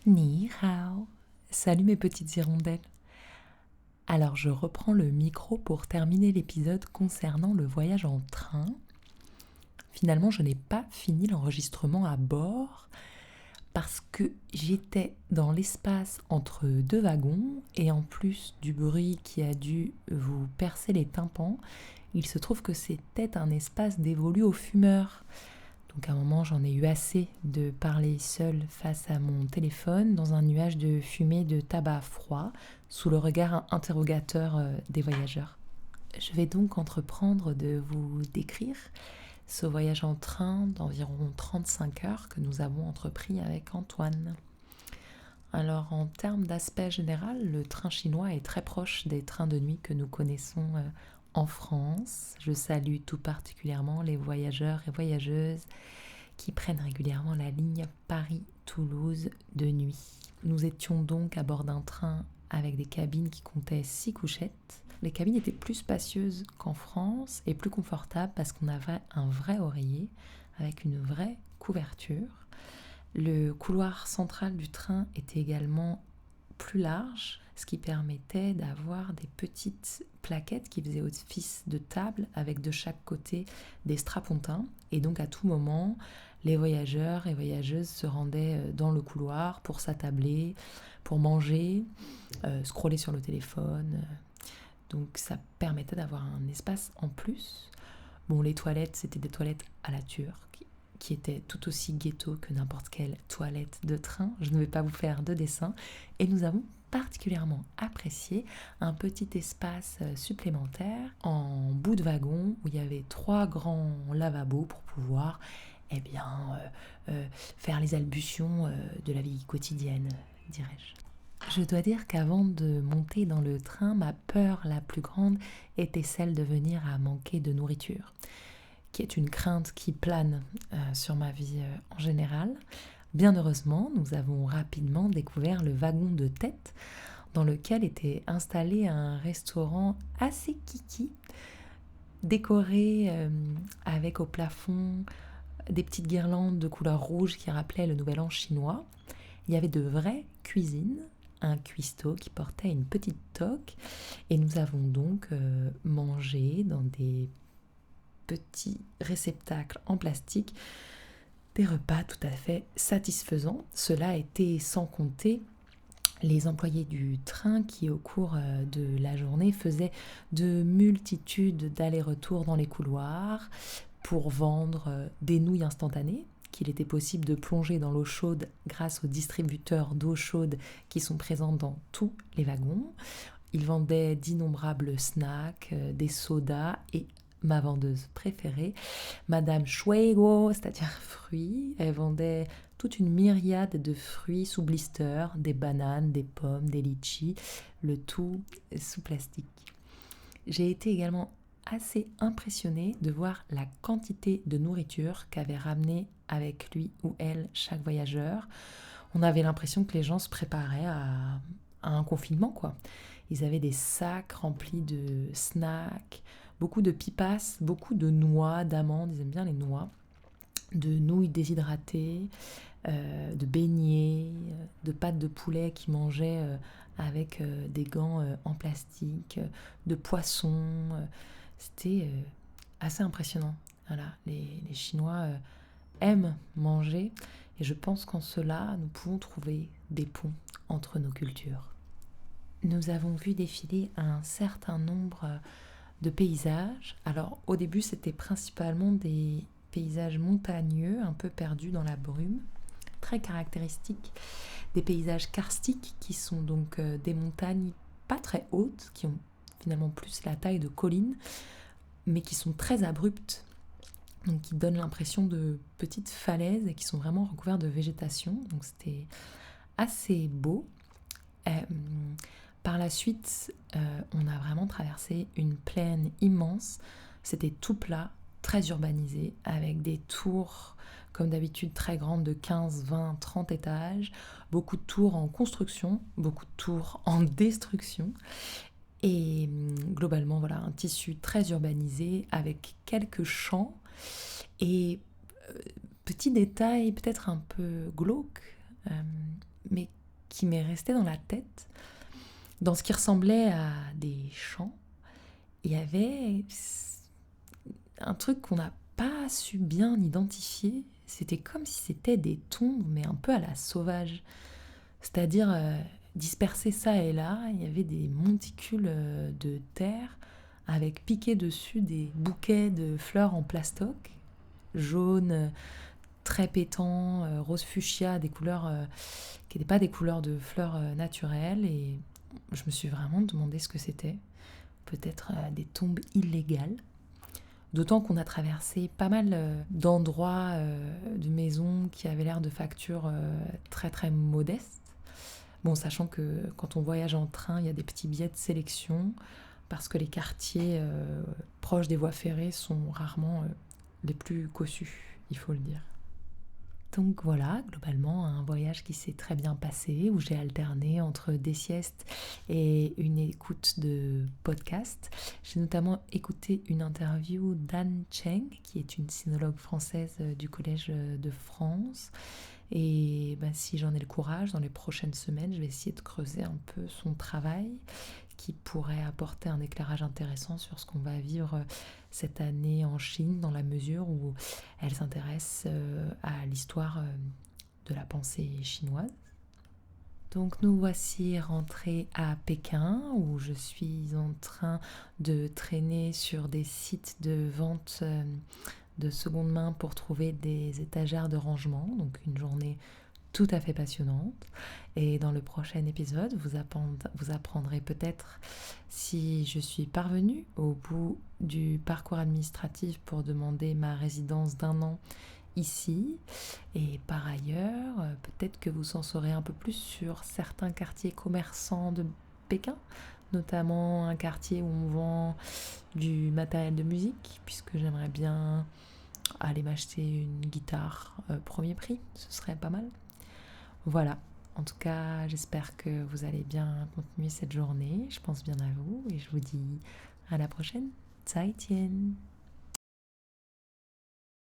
Ni hao. Salut mes petites hirondelles. Alors je reprends le micro pour terminer l'épisode concernant le voyage en train. Finalement, je n'ai pas fini l'enregistrement à bord parce que j'étais dans l'espace entre deux wagons et en plus du bruit qui a dû vous percer les tympans, il se trouve que c'était un espace dévolu aux fumeurs. Donc à un moment, j'en ai eu assez de parler seule face à mon téléphone dans un nuage de fumée de tabac froid sous le regard interrogateur des voyageurs. Je vais donc entreprendre de vous décrire ce voyage en train d'environ 35 heures que nous avons entrepris avec Antoine. Alors en termes d'aspect général, le train chinois est très proche des trains de nuit que nous connaissons en France. Je salue tout particulièrement les voyageurs et voyageuses qui prennent régulièrement la ligne Paris-Toulouse de nuit. Nous étions donc à bord d'un train avec des cabines qui comptaient 6 couchettes. Les cabines étaient plus spacieuses qu'en France et plus confortables parce qu'on avait un vrai oreiller avec une vraie couverture. Le couloir central du train était également plus large, ce qui permettait d'avoir des petites plaquettes qui faisaient office de table avec de chaque côté des strapontins. Et donc à tout moment, les voyageurs et voyageuses se rendaient dans le couloir pour s'attabler, pour manger, scroller sur le téléphone. Donc ça permettait d'avoir un espace en plus. Bon, les toilettes, c'était des toilettes à la turque, qui étaient tout aussi ghetto que n'importe quelle toilette de train. Je ne vais pas vous faire de dessin. Et nous avons particulièrement apprécié un petit espace supplémentaire en bout de wagon où il y avait 3 grands lavabos pour pouvoir faire les albutions de la vie quotidienne, dirais-je. Je dois dire qu'avant de monter dans le train, ma peur la plus grande était celle de venir à manquer de nourriture, qui est une crainte qui plane sur ma vie en général. Bien heureusement, nous avons rapidement découvert le wagon de tête dans lequel était installé un restaurant assez kiki, décoré avec au plafond des petites guirlandes de couleur rouge qui rappelaient le Nouvel An chinois. Il y avait de vraies cuisines, un cuistot qui portait une petite toque, et nous avons donc mangé dans des petits réceptacles en plastique des repas tout à fait satisfaisants. Cela était sans compter les employés du train qui, au cours de la journée, faisaient de multitudes d'allers-retours dans les couloirs pour vendre des nouilles instantanées qu'il était possible de plonger dans l'eau chaude grâce aux distributeurs d'eau chaude qui sont présents dans tous les wagons. Ils vendaient d'innombrables snacks, des sodas et ma vendeuse préférée, Madame Shuego, c'est-à-dire fruits. Elle vendait toute une myriade de fruits sous blister, des bananes, des pommes, des litchis, le tout sous plastique. J'ai été également assez impressionnée de voir la quantité de nourriture qu'avait ramené avec lui ou elle chaque voyageur. On avait l'impression que les gens se préparaient à un confinement, quoi. Ils avaient des sacs remplis de snacks, beaucoup de pipas, beaucoup de noix, d'amandes, ils aiment bien les noix, de nouilles déshydratées, de beignets, de pâtes de poulet qu'ils mangeaient avec des gants en plastique, de poissons. C'était assez impressionnant. Voilà, les Chinois aiment manger et je pense qu'en cela, nous pouvons trouver des ponts entre nos cultures. Nous avons vu défiler un certain nombre de paysages. Alors au début, c'était principalement des paysages montagneux, un peu perdus dans la brume, très caractéristiques. Des paysages karstiques qui sont donc des montagnes pas très hautes, qui ont finalement plus la taille de collines, mais qui sont très abruptes, donc qui donnent l'impression de petites falaises et qui sont vraiment recouvertes de végétation. Donc c'était assez beau. Par la suite, on a vraiment traversé une plaine immense. C'était tout plat, très urbanisé, avec des tours, comme d'habitude, très grandes de 15, 20, 30 étages, beaucoup de tours en construction, beaucoup de tours en destruction. Et globalement, voilà, un tissu très urbanisé avec quelques champs. Et petit détail, peut-être un peu glauque, mais qui m'est resté dans la tête. Dans ce qui ressemblait à des champs, il y avait un truc qu'on n'a pas su bien identifier. C'était comme si c'était des tombes, mais un peu à la sauvage. C'est-à-dire dispersés ça et là, il y avait des monticules de terre avec piqué dessus des bouquets de fleurs en plastoc, jaunes, très pétants, rose fuchsia, des couleurs qui n'étaient pas des couleurs de fleurs naturelles. Et je me suis vraiment demandé ce que c'était. Peut-être des tombes illégales. D'autant qu'on a traversé pas mal d'endroits, de maisons qui avaient l'air de factures très très modestes. Bon, sachant que quand on voyage en train, il y a des petits billets de sélection, parce que les quartiers proches des voies ferrées sont rarement les plus cossus, il faut le dire. Donc voilà, globalement, un voyage qui s'est très bien passé, où j'ai alterné entre des siestes et une écoute de podcast. J'ai notamment écouté une interview d'Anne Cheng, qui est une sinologue française du Collège de France. Et ben, si j'en ai le courage, dans les prochaines semaines, je vais essayer de creuser un peu son travail, qui pourrait apporter un éclairage intéressant sur ce qu'on va vivre cette année en Chine, dans la mesure où elle s'intéresse à l'histoire de la pensée chinoise. Donc nous voici rentrés à Pékin, où je suis en train de traîner sur des sites de vente de seconde main pour trouver des étagères de rangement. Donc une journée tout à fait passionnante. Et dans le prochain épisode, vous apprendrez peut-être si je suis parvenue au bout du parcours administratif pour demander ma résidence d'1 an ici. Et par ailleurs, peut-être que vous en saurez un peu plus sur certains quartiers commerçants de Pékin, notamment un quartier où on vend du matériel de musique, puisque j'aimerais bien aller m'acheter une guitare premier prix, ce serait pas mal. Voilà, en tout cas, j'espère que vous allez bien continuer cette journée. Je pense bien à vous et je vous dis à la prochaine. 再见